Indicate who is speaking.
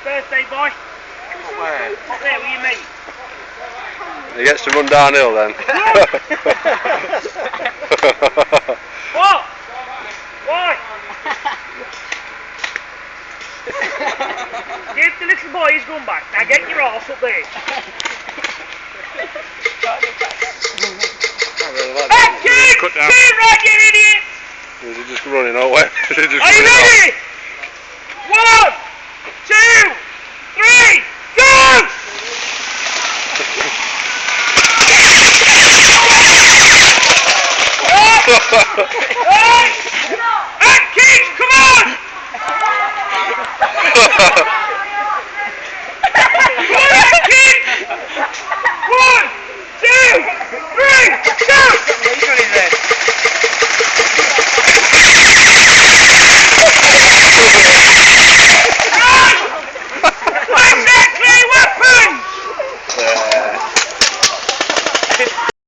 Speaker 1: Birthday boy.
Speaker 2: Where?
Speaker 1: Up there with your mate.
Speaker 3: He gets to run downhill then.
Speaker 1: What? Why? Give the little boy his gun back. Now get your arse up there. Hey, keep! Keep right, you idiot!
Speaker 3: Is he just running away? Is he just
Speaker 1: Are you ready? 1, 2, 3, go! Hey! Hey, kids, come on!